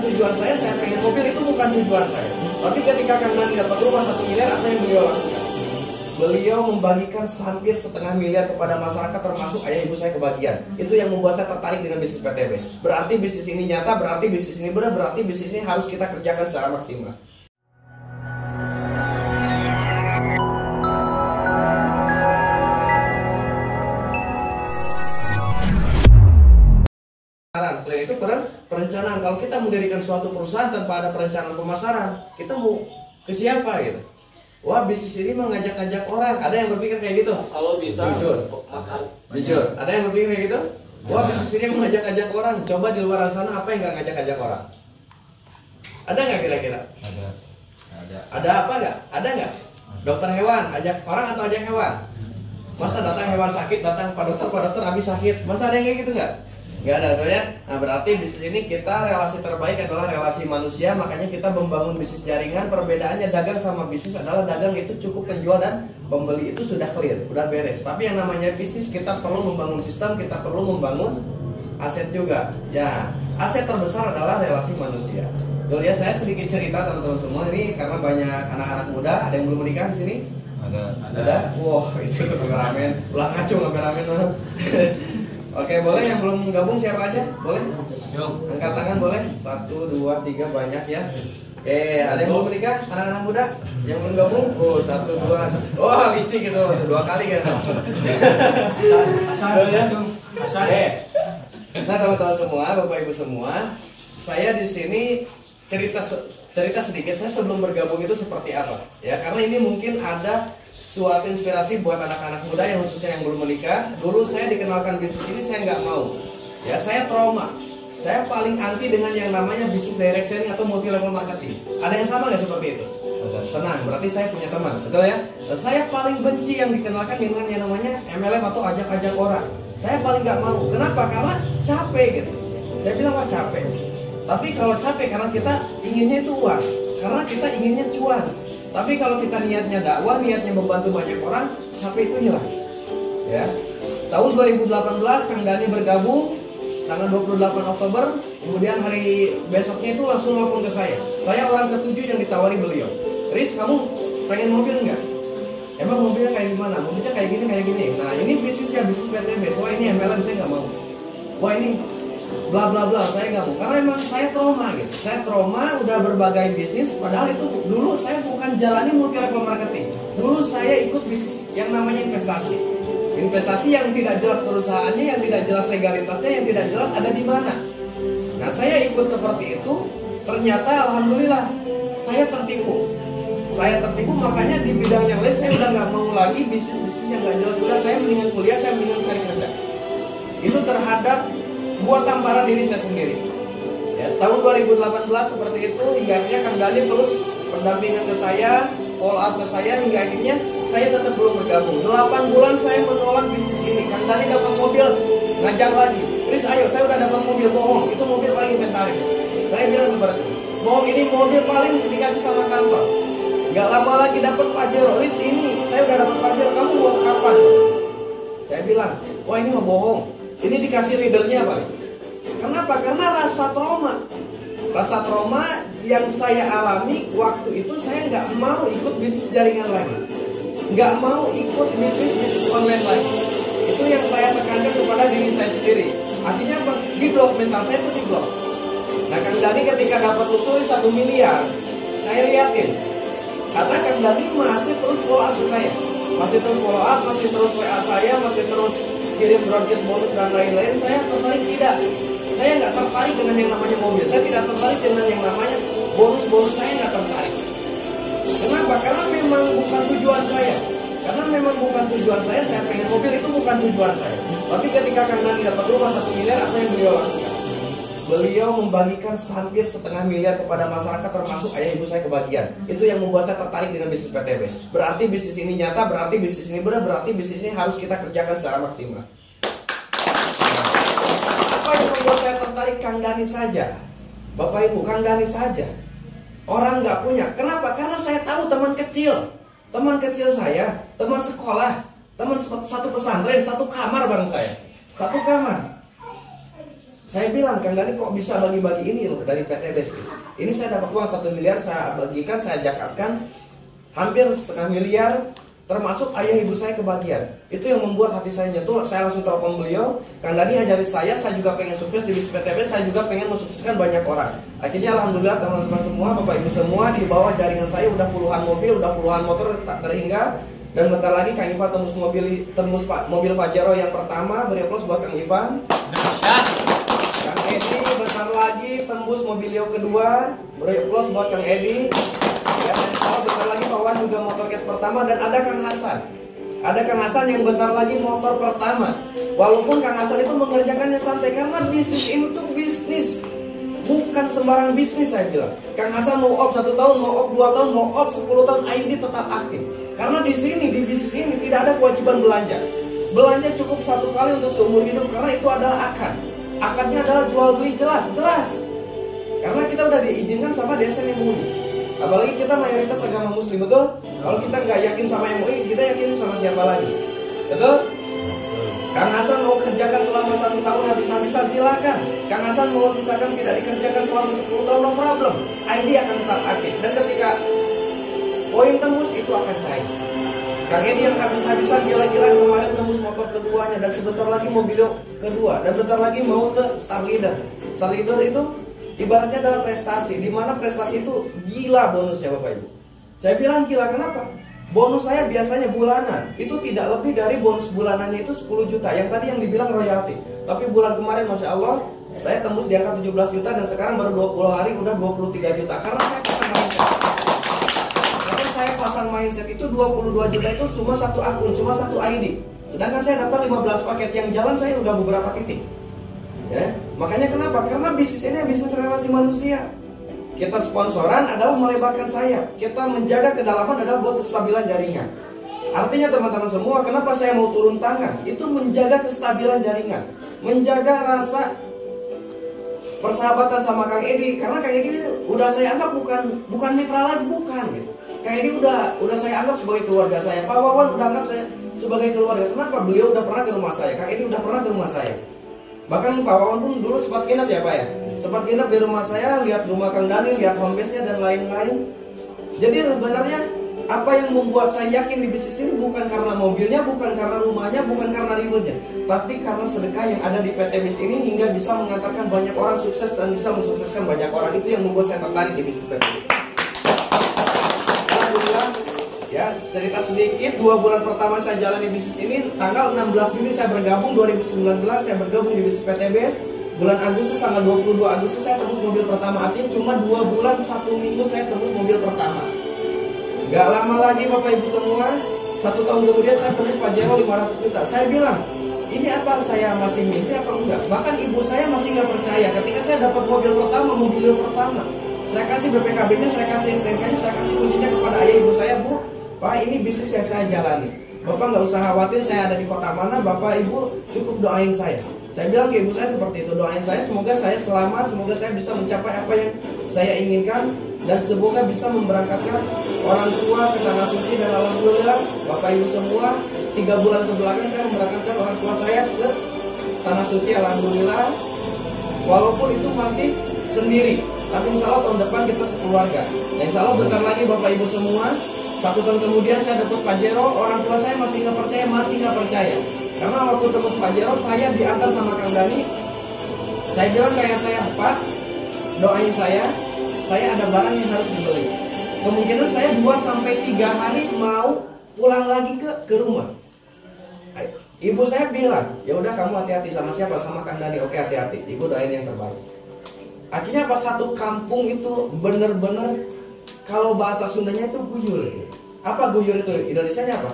tujuan saya pengen mobil, itu bukan tujuan saya. Tapi ketika Kang Dani dapat rumah 1 miliar, apa yang beliau lakukan? Beliau membagikan hampir 1,5 miliar kepada masyarakat, termasuk ayah ibu saya kebagian. Itu yang membuat saya tertarik dengan bisnis PTBS. Berarti bisnis ini nyata, berarti bisnis ini benar, berarti bisnis ini harus kita kerjakan secara maksimal. Plan itu perencanaan. Kalau kita mendirikan suatu perusahaan tanpa ada perencanaan pemasaran, kita mau ke siapa gitu? Wah, bisnis ini mengajak-ajak orang. Ada yang berpikir kayak gitu? Kalau bisa, jujur. Ada yang berpikir kayak gitu? Wah, bisnis ini mengajak-ajak orang. Coba di luar sana apa yang nggak ngajak-ajak orang? Ada nggak kira-kira? Ada apa nggak? Ada nggak? Dokter hewan ajak orang atau ajak hewan? Masa datang hewan sakit, datang Pak dokter habis sakit. Masa ada yang kayak gitu nggak? Nggak ada tuh ya. Nah, berarti bisnis ini kita relasi terbaik adalah relasi manusia. Makanya kita membangun bisnis jaringan. Perbedaannya dagang sama bisnis adalah dagang itu cukup penjual dan pembeli itu sudah clear, sudah beres. Tapi yang namanya bisnis kita perlu membangun sistem, kita perlu membangun aset juga. Ya, aset terbesar adalah relasi manusia. Dulu ya, saya sedikit cerita teman-teman semua ini karena banyak anak-anak muda. Ada yang belum menikah di sini? Ada. Wah, itu kameramen. Ulah ngaco kameramen. Oke, boleh yang belum gabung siapa aja? Boleh? Angkat tangan boleh? 1, 2, 3 banyak ya. Oke, ada yang belum menikah? Anak-anak muda? Yang belum gabung? Oh, 1, 2. Oh, licik gitu. 2 kali kan. Asal. Nah, teman-teman semua, Bapak Ibu semua, saya di sini cerita sedikit saya sebelum bergabung itu seperti apa. Ya, karena ini mungkin ada suatu inspirasi buat anak-anak muda yang khususnya yang belum menikah. Dulu saya dikenalkan bisnis ini saya nggak mau. Ya, saya trauma. Saya paling anti dengan yang namanya bisnis direct selling atau multi level marketing. Ada yang sama nggak seperti itu? Tenang, berarti saya punya teman, betul ya? Saya paling benci yang dikenalkan dengan yang namanya MLM atau ajak-ajak orang. Saya paling nggak mau. Kenapa? Karena capek gitu. Saya bilang wah capek. Tapi kalau capek karena kita inginnya itu uang, karena kita inginnya cuan. Tapi kalau kita niatnya dakwah, niatnya membantu banyak orang, capek itu hilang. Ya. Tahun 2018 Kang Dani bergabung tanggal 28 Oktober, kemudian hari besoknya itu langsung nelfon ke saya. Saya orang ke-7 yang ditawari beliau. Riz, kamu pengen mobil nggak? Emang mobilnya kayak gimana? Mobilnya kayak gini. Nah, ini bisnis PTBS. Wah, ini MLM saya nggak mau. Wah, ini bla bla bla, saya nggak mau karena memang saya trauma gitu. Saya trauma udah berbagai bisnis, padahal itu dulu saya bukan jalani multi level marketing. Dulu saya ikut bisnis yang namanya investasi yang tidak jelas perusahaannya, yang tidak jelas legalitasnya, yang tidak jelas ada di mana. Nah, saya ikut seperti itu, ternyata alhamdulillah saya tertipu, makanya di bidang yang lain saya udah nggak mau lagi bisnis yang nggak jelas. Udah, saya mendingan kuliah, saya mendingan cari kerja. Itu terhadap buat tamparan diri saya sendiri. Ya, tahun 2018 seperti itu, hingga akhirnya Kang Dani terus pendampingan ke saya, follow up ke saya, hingga akhirnya saya tetap belum bergabung. 8 bulan saya menolak bisnis ini. Kang Dani dapat mobil, ngajak lagi. Riz, ayo, saya udah dapat mobil, bohong. Itu mobil paling inventaris. Saya bilang seperti itu. Bohong, ini mobil paling dikasih sama kantor. Gak lama lagi dapat Pajero. Riz, ini saya udah dapat Pajero, kamu mau kapan? Saya bilang, wah ini mah bohong. Ini dikasih leadernya paling. Kenapa? Karena rasa trauma yang saya alami waktu itu. Saya nggak mau ikut bisnis jaringan lagi, nggak mau ikut bisnis online lagi. Itu yang saya tekankan kepada diri saya sendiri. Artinya apa? Di blok mental saya itu di blok. Nah, Kang Dani ketika dapat usul 1 miliar, saya liatin. Karena Kang Dani masih terus follow up ke saya, masih terus follow up, masih terus WA saya, masih terus kirim broadcast bonus dan lain-lain. Saya tertarik tidak. Saya nggak tertarik dengan yang namanya mobil. Saya tidak tertarik dengan yang namanya bonus. Saya nggak tertarik. Kenapa? Karena memang bukan tujuan saya. Saya pengen mobil, itu bukan tujuan saya. Tapi ketika Kang Dani dapat rumah 1 miliar, apa yang beliau lakukan? Beliau membagikan hampir 1,5 miliar kepada masyarakat, termasuk ayah ibu saya kebagian. Itu yang membuat saya tertarik dengan bisnis PTBS. Berarti bisnis ini nyata, berarti bisnis ini benar, berarti bisnis ini harus kita kerjakan secara maksimal. Apa yang membuat saya tertarik? Kang Dani saja. Bapak Ibu, Kang Dani saja. Orang nggak punya. Kenapa? Karena saya tahu teman kecil saya, teman sekolah, teman satu pesantren, satu kamar bareng saya. Satu kamar. Saya bilang, Kang Dani kok bisa bagi-bagi ini loh dari PT Bestis. Ini saya dapat uang 1 miliar, saya bagikan, saya zakatkan hampir setengah miliar, termasuk ayah ibu saya kebagian. Itu yang membuat hati saya nyentuh. Saya langsung telepon beliau, Kang Dani ajari saya juga pengen sukses di bisnis PTB, saya juga pengen mensukseskan banyak orang. Akhirnya alhamdulillah teman-teman semua, Bapak Ibu semua, di bawah jaringan saya udah puluhan mobil, udah puluhan motor tak terhingga. Dan bentar lagi Kang Ivan tembus mobil Pajero yang pertama. Beri aplaus buat Kang Ivan. Kang Edi bentar lagi tembus mobilio kedua. Beri aplaus buat Kang Edi. Ya, bentar lagi Pak Wan juga motor case pertama. Dan ada Kang Hasan. Ada Kang Hasan yang bentar lagi motor pertama. Walaupun Kang Hasan itu mengerjakannya santai, karena bisnis ini tuh bisnis, bukan sembarang bisnis. Saya bilang Kang Hasan mau op 1 tahun, mau op 2 tahun, mau op 10 tahun, ID tetap aktif. Karena di sini, di bisnis ini tidak ada kewajiban belanja. Belanja cukup 1 kali untuk seumur hidup, karena itu adalah akad. Akadnya adalah jual beli, jelas. Karena kita udah diizinkan sama DSN MUI. Apalagi kita mayoritas agama muslim, betul? Kalau kita nggak yakin sama MUI, kita yakin sama siapa lagi? Betul? Kang Hasan mau kerjakan selama 1 tahun habis-habisan, silakan. Kang Hasan mau misalkan tidak dikerjakan selama 10 tahun, no problem. ID akan tetap aktif. Dan ketika poin tembus itu akan cair. Kang Edi yang habis-habisan gila-gilaan kemarin tembus motor keduanya, dan sebentar lagi mobil kedua, dan bentar lagi mau ke Star Leader. Star Leader itu ibaratnya adalah prestasi, di mana prestasi itu gila bonusnya Bapak Ibu. Saya bilang gila kenapa? Bonus saya biasanya bulanan, itu tidak lebih dari bonus bulanannya itu 10 juta. Yang tadi yang dibilang royalti. Tapi bulan kemarin Masya Allah, saya tembus di angka 17 juta, dan sekarang baru 20 hari udah 23 juta. Karena saya pasang mindset itu 22 juta itu cuma 1 akun, cuma 1 ID. Sedangkan saya daftar 15 paket, yang jalan saya udah beberapa titik. Ya, makanya kenapa? Karena bisnis ini bisnis relasi manusia. Kita sponsoran adalah melebarkan sayap. Kita menjaga kedalaman adalah buat kestabilan jaringan. Artinya teman-teman semua, kenapa saya mau turun tangan? Itu menjaga kestabilan jaringan, menjaga rasa persahabatan sama Kang Edi. Karena Kang Edi udah saya anggap bukan mitra lagi, bukan gitu. Kang Edi udah saya anggap sebagai keluarga saya. Pak Wawan udah anggap saya sebagai keluarga. Kenapa? Beliau udah pernah ke rumah saya. Kang Edi udah pernah ke rumah saya. Bahkan Pak Wawan pun dulu sempat nginep ya Pak ya. Sempat nginep di rumah saya, lihat rumah Kang Dani, lihat home base-nya dan lain-lain. Jadi sebenarnya apa yang membuat saya yakin di bisnis ini bukan karena mobilnya, bukan karena rumahnya, bukan karena ribetnya, tapi karena sedekah yang ada di PT Bis ini hingga bisa mengantarkan banyak orang sukses dan bisa mensukseskan banyak orang. Itu yang membuat saya tertarik di bisnis PT Bis. Alhamdulillah, ya cerita sedikit, 2 bulan pertama saya jalani bisnis ini, tanggal 16 Juni saya bergabung, 2019 saya bergabung di bisnis PT Bis. Bulan Agustus, tanggal 22 Agustus saya tembus mobil pertama. Artinya cuma 2 bulan 1 minggu saya tembus mobil pertama. Gak lama lagi Bapak Ibu semua, 1 tahun kemudian saya tembus Pajero 500 juta. Saya bilang, ini apa saya masih mimpi apa enggak? Bahkan ibu saya masih nggak percaya ketika saya dapat mobil pertama, mobil pertama. Saya kasih BPKB-nya, saya kasih STNK-nya, saya kasih kuncinya kepada ayah ibu saya. Bu, Pak, ini bisnis yang saya jalani. Bapak nggak usah khawatir saya ada di kota mana, Bapak Ibu cukup doain saya. Saya bilang ke ibu saya seperti itu, doain saya semoga saya selamat, semoga saya bisa mencapai apa yang saya inginkan, dan semoga bisa memberangkatkan orang tua ke tanah suci. Dan alhamdulillah Bapak Ibu semua, 3 bulan kebelakang saya memberangkatkan orang tua saya ke tanah suci. Alhamdulillah, walaupun itu masih sendiri, tapi insya Allah tahun depan kita sekeluarga. Dan insya Allah bentar lagi Bapak Ibu semua, 1 tahun kemudian saya dapat Pajero. Orang tua saya masih nggak percaya. Karena waktu tembus Pajero saya diantar sama Kang Dani. Saya bilang kayak saya, Pak, doain saya ada barang yang harus dibeli. Kemungkinan saya 2-3 hari mau pulang lagi ke rumah. Ibu saya bilang, ya udah kamu hati-hati. Sama siapa? Sama Kang Dani. Oke, hati-hati. Ibu doain yang terbaik. Akhirnya pas satu kampung itu bener-bener, kalau bahasa Sundanya itu guyur. Apa guyur itu? Indonesianya apa?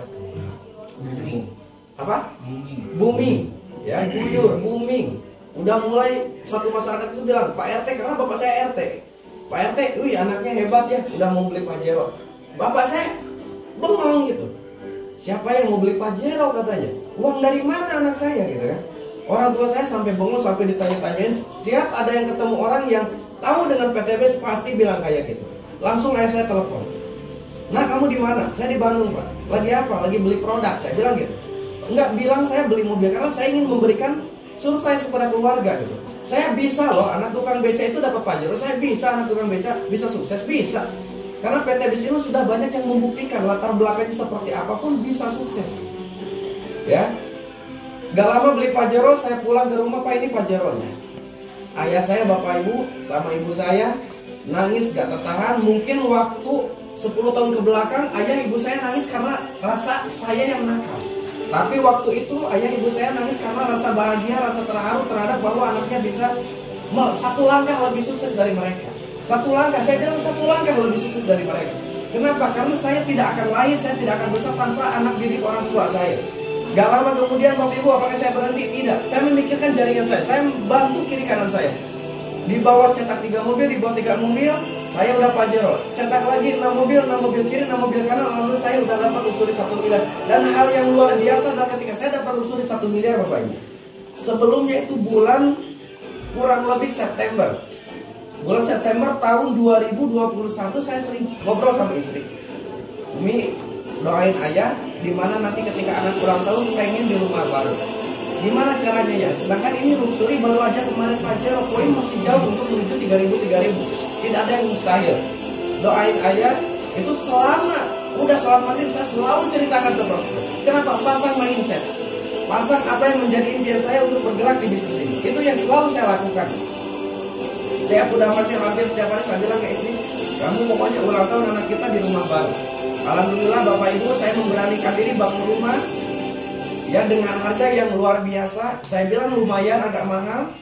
Apa? Booming. Ya, guyur, booming. Udah mulai satu masyarakat itu bilang, Pak RT, karena bapak saya RT. Pak RT, wih anaknya hebat ya, udah mau beli Pajero. Bapak saya bengong gitu. Siapa yang mau beli Pajero katanya? Uang dari mana anak saya gitu kan? Orang tua saya sampai bengong, sampai ditanya-tanyain. Setiap ada yang ketemu orang yang tahu dengan PTBS pasti bilang kayak gitu. Langsung ayah saya telepon. Nah, kamu di mana? Saya di Bandung, Pak. Lagi apa? Lagi beli produk. Saya bilang gitu. Enggak bilang saya beli mobil, karena saya ingin memberikan surprise kepada keluarga gitu. Saya bisa loh, anak tukang beca itu dapat Pajero. Saya bisa, anak tukang beca bisa sukses, bisa. Karena PT Bis ini sudah banyak yang membuktikan latar belakangnya seperti apapun bisa sukses. Ya, gak lama beli Pajero, saya pulang ke rumah, Pak ini Pajeronya. Ayah saya, bapak ibu, sama ibu saya nangis gak tertahan. Mungkin waktu 10 tahun ke belakang ayah ibu saya nangis karena rasa saya yang nakal. Tapi waktu itu ayah ibu saya nangis karena rasa bahagia, rasa terharu terhadap bahwa anaknya bisa satu langkah lebih sukses dari mereka. Satu langkah, saya bilang satu langkah lebih sukses dari mereka. Kenapa? Karena saya tidak akan lahir, saya tidak akan besar tanpa anak didik orang tua saya. Gak lama kemudian Bapak Ibu, apakah saya berhenti? Tidak. Saya memikirkan jaringan saya bantu kiri kanan saya. Di bawah cetak 3 mobil, di bawah 3 mobil, saya udah Pajero. Cetak lagi 6 mobil kiri, 6 mobil kanan, lalu saya udah dapat lusuri 1 miliar. Dan hal yang luar biasa adalah ketika saya dapat lusuri 1 miliar Bapak Ibu. Sebelumnya itu bulan kurang lebih September. Bulan September tahun 2021 saya sering ngobrol sama istri. Umi, doain ayah dimana nanti ketika anak ulang tahun pengen di rumah baru. Gimana caranya ya? Sedangkan ini luxury baru aja kemarin Pajero, poin masih jauh untuk menuju 3.000. Tidak ada yang mustahil. Doain ayah itu selama udah sholat maghrib saya selalu ceritakan seperti itu. Kenapa? Pasang mindset, pasang apa yang menjadi impian saya untuk bergerak di bisnis ini. Itu yang selalu saya lakukan. Setiap udah hampir setiap hari saya bilang ke istri, kamu pokoknya ulang tahun anak kita di rumah baru. Alhamdulillah Bapak Ibu, saya memberanikan diri bangun rumah ya dengan harga yang luar biasa. Saya bilang lumayan agak mahal.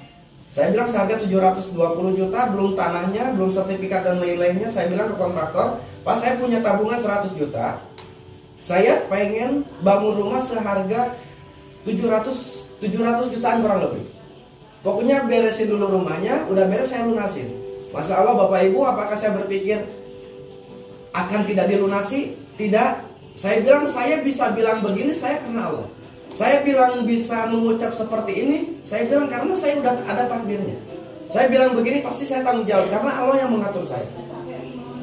Saya bilang seharga 720 juta, belum tanahnya, belum sertifikat dan lain-lainnya. Saya bilang ke kontraktor, Pak saya punya tabungan 100 juta. Saya pengen bangun rumah seharga 700 jutaan kurang lebih. Pokoknya beresin dulu rumahnya, udah beres saya lunasin. Masya Allah Bapak Ibu, apakah saya berpikir akan tidak dilunasi? Tidak. Saya bilang saya bisa bilang begini, saya karena Allah. Saya bilang bisa mengucap seperti ini, saya bilang karena saya udah ada takdirnya. Saya bilang begini pasti saya tanggung jawab karena Allah yang mengatur saya.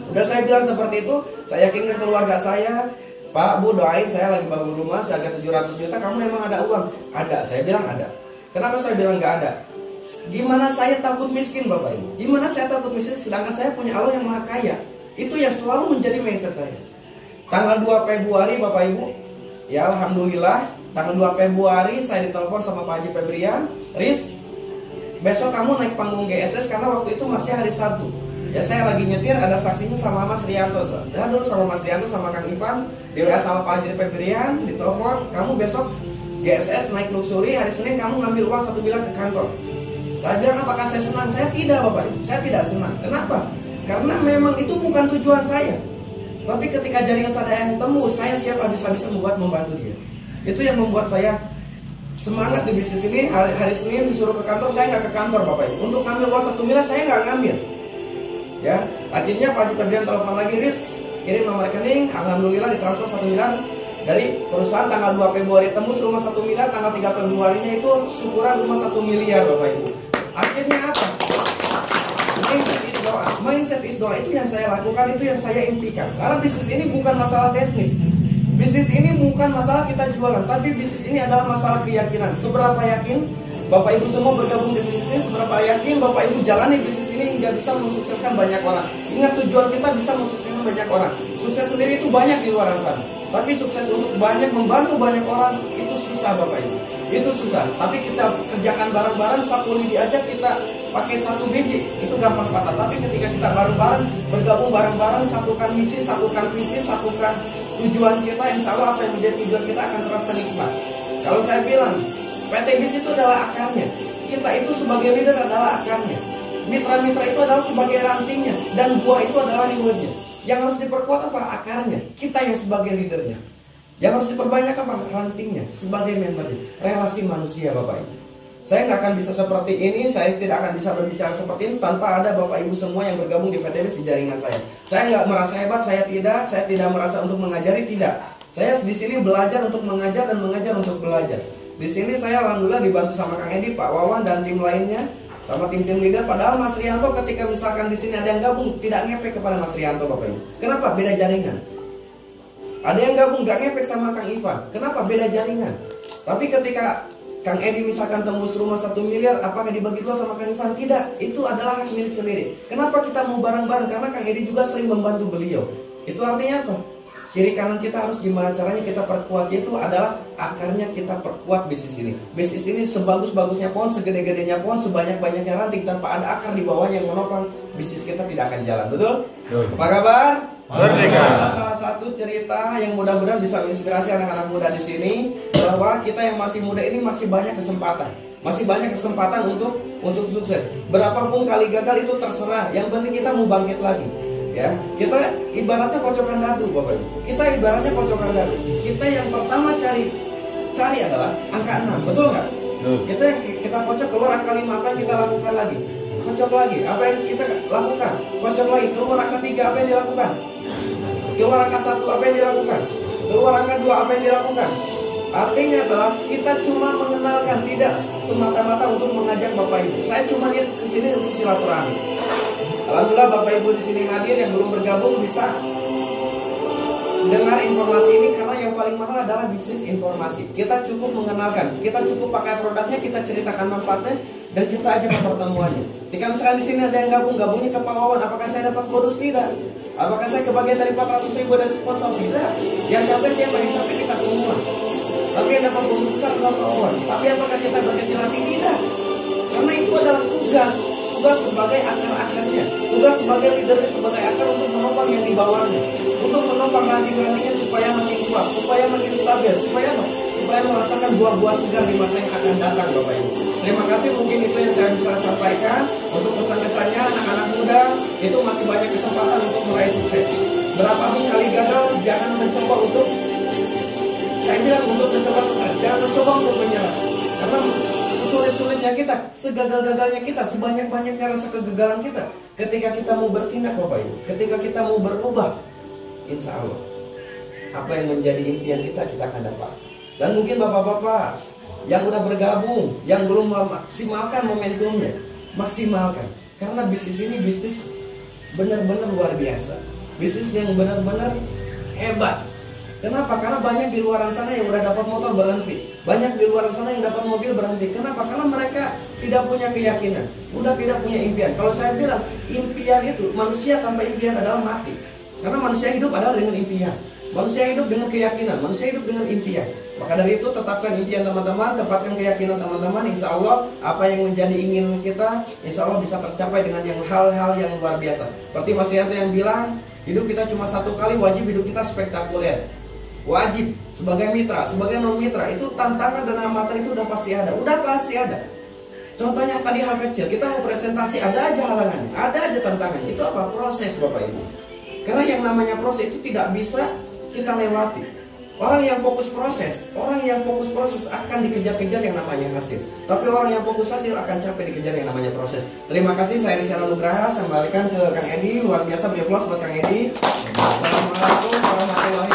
Udah saya bilang seperti itu, saya yakinkan keluarga saya, Pak Bu doain saya lagi bangun rumah seharga 700 juta, kamu emang ada uang? Ada, saya bilang ada. Kenapa saya bilang nggak ada? Gimana saya takut miskin Bapak Ibu? Gimana saya takut miskin sedangkan saya punya Allah yang maha kaya? Itu yang selalu menjadi mindset saya. Tanggal 2 Februari Bapak Ibu, ya Alhamdulillah, tanggal 2 Februari saya ditelepon sama Pak Haji Febrian, Riz, besok kamu naik panggung GSS karena waktu itu masih hari Sabtu. Ya saya lagi nyetir, ada saksinya sama Mas Rianto. Ya dulu sama Mas Rianto sama Kang Ivan, di WA sama Pak Haji Febrian, ditelepon, kamu besok GSS naik luxury, hari Senin kamu ngambil uang 1 miliar ke kantor. Saya bilang apakah saya senang? Saya tidak Bapak Ibu, saya tidak senang. Kenapa? Karena memang itu bukan tujuan saya. Tapi ketika jaringan saya yang temu, saya siap habis-habisan membantu dia. Itu yang membuat saya semangat di bisnis ini. Hari Senin disuruh ke kantor, saya nggak ke kantor Bapak Ibu. Untuk ngambil uang 1 miliar saya nggak ngambil. Ya, akhirnya Pak Haji Febrian telepon lagi, Riz, kirim nomor rekening. Alhamdulillah ditransfer 1 miliar dari perusahaan. Tanggal 2 Februari tembus rumah 1 miliar, tanggal 3 Februarinya itu syukuran rumah 1 miliar Bapak Ibu. Akhirnya apa? Mindset is doa itu yang saya lakukan, itu yang saya impikan. Karena bisnis ini bukan masalah bisnis. Bisnis ini bukan masalah kita jualan, tapi bisnis ini adalah masalah keyakinan. Seberapa yakin Bapak Ibu semua bergabung di bisnis ini, seberapa yakin Bapak Ibu jalani bisnis ini hingga bisa mensukseskan banyak orang. Ingat tujuan kita bisa mensukseskan banyak orang. Sukses sendiri itu banyak di luar sana. Tapi sukses untuk banyak, membantu banyak orang itu susah Bapak Ibu. Itu susah. Tapi kita kerjakan bareng-bareng, satu lidi aja kita pakai 1 biji, itu gampang patah. Tapi ketika kita bareng-bareng, bergabung bareng-bareng, satukan misi, satukan visi, satukan tujuan kita, insya Allah apa yang menjadi tujuan kita akan terasa nikmat. Kalau saya bilang, PT Bis itu adalah akarnya. Kita itu sebagai leader adalah akarnya. Mitra-mitra itu adalah sebagai rantingnya. Dan buah itu adalah riwetnya. Yang harus diperkuat apa? Akarnya. Kita yang sebagai leadernya. Yang harus diperbanyak apa? Rantingnya. Sebagai membernya. Relasi manusia Bapak Ibu. Saya nggak akan bisa seperti ini, saya tidak akan bisa berbicara seperti ini tanpa ada Bapak Ibu semua yang bergabung di PT Bis di jaringan saya. Saya nggak merasa hebat, saya tidak merasa untuk mengajari, tidak. Saya di sini belajar untuk mengajar dan mengajar untuk belajar. Di sini saya alhamdulillah dibantu sama Kang Edi, Pak Wawan dan tim lainnya, sama tim-tim leader. Padahal Mas Rianto ketika misalkan di sini ada yang gabung tidak ngepek kepada Mas Rianto Bapak Ibu. Kenapa? Beda jaringan. Ada yang gabung nggak ngepek sama Kang Ivan. Kenapa? Beda jaringan. Tapi ketika Kang Edi misalkan tembus rumah 1 miliar, apakah dibagi dua sama Kang Ivan? Tidak, itu adalah hak milik sendiri. Kenapa kita mau bareng-bareng? Karena Kang Edi juga sering membantu beliau. Itu artinya apa? Kiri kanan kita harus gimana caranya kita perkuat, itu adalah akarnya kita perkuat bisnis ini. Bisnis ini sebagus-bagusnya pohon, segede-gedenya pohon, sebanyak-banyaknya ranting, tanpa ada akar di bawahnya yang menopang, bisnis kita tidak akan jalan. Betul? Apa kabar? Merdeka. Salah satu cerita yang mudah-mudahan bisa menginspirasi anak-anak muda di sini, bahwa kita yang masih muda ini masih banyak kesempatan. Masih banyak kesempatan untuk sukses. Berapapun kali gagal itu terserah. Yang penting kita mau bangkit lagi. Ya, kita ibaratnya kocokan dadu, Bapak Ibu. Kita ibaratnya kocokan dadu. Kita yang pertama cari adalah angka 6, betul nggak? Kita kocok keluar angka 5, apa yang kita lakukan lagi? Kocok lagi, apa yang kita lakukan? Kocok lagi, keluar angka 3, apa yang dilakukan? Keluar angka 1, apa yang dilakukan? Keluar angka 2, apa yang dilakukan? Artinya adalah kita cuma mengenalkan, tidak semata-mata untuk mengajak Bapak Ibu. Saya cuma lihat ke sini untuk silaturahmi. Alhamdulillah Bapak Ibu di sini hadir, yang belum bergabung bisa dengar informasi ini, karena yang paling mahal adalah bisnis informasi. Kita cukup mengenalkan, kita cukup pakai produknya, kita ceritakan manfaatnya, dan kita ajak ke pertemuannya. Jika misalkan di sini ada yang gabungnya ke Pak Wawan, apakah saya dapat bonus? Tidak. Apakah saya kebagian dari 400.000 dari sponsor? Tidak. Yang capek siapa? Yang capek kita semua. Tapi yang dapat bonus besar adalah Pak Wawan. Tapi apakah kita berkecil hati? Tidak. Karena itu adalah tugas sebagai akar-akarnya, tugas sebagai leadernya, sebagai akar untuk menopang yang di bawahnya, untuk menopang ranting-rantingnya supaya makin kuat, supaya makin stabil, supaya merasakan buah-buah segar di masa yang akan datang, Bapak Ibu. Terima kasih, mungkin itu yang saya bisa sampaikan. Untuk pesan-pesannya, anak-anak muda itu masih banyak kesempatan untuk meraih sukses. Berapapun kali gagal, jangan mencoba untuk, saya bilang untuk mencoba sukses, jangan mencoba untuk menyerah. Karena sulit-sulitnya kita, segagal-gagalnya kita, sebanyak-banyaknya rasa kegagalan kita, ketika kita mau bertindak, Bapak Ibu, ketika kita mau berubah, insya Allah apa yang menjadi impian kita akan dapat. Dan mungkin bapak-bapak yang udah bergabung, yang belum memaksimalkan momentumnya, maksimalkan. Karena bisnis ini bisnis benar-benar luar biasa, bisnis yang benar-benar hebat. Kenapa? Karena banyak di luar sana yang udah dapat motor berhenti, banyak di luar sana yang dapat mobil berhenti. Kenapa? Karena mereka tidak punya keyakinan, udah tidak punya impian. Kalau saya bilang impian itu, manusia tanpa impian adalah mati. Karena manusia hidup adalah dengan impian, manusia hidup dengan keyakinan, manusia hidup dengan impian. Maka dari itu tetapkan impian teman-teman, tempatkan keyakinan teman-teman. Insya Allah apa yang menjadi ingin kita, insya Allah bisa tercapai dengan yang hal-hal yang luar biasa. Seperti Mas Rianto yang bilang, hidup kita cuma satu kali, wajib hidup kita spektakuler. Wajib, sebagai mitra, sebagai non mitra, itu tantangan dan hambatan itu udah pasti ada. Contohnya tadi hal kecil, kita mau presentasi, ada aja halangannya, ada aja tantangannya. Itu apa? Proses, Bapak Ibu. Karena yang namanya proses itu tidak bisa kita lewati. Orang yang fokus proses akan dikejar-kejar yang namanya hasil. Tapi orang yang fokus hasil akan capek dikejar yang namanya proses. Terima kasih, saya Rizal Nugraha. Saya kembalikan ke Kang Edi. Luar biasa beri applause buat Kang Edi. Assalamualaikum warahmatullahi wabarakatuh.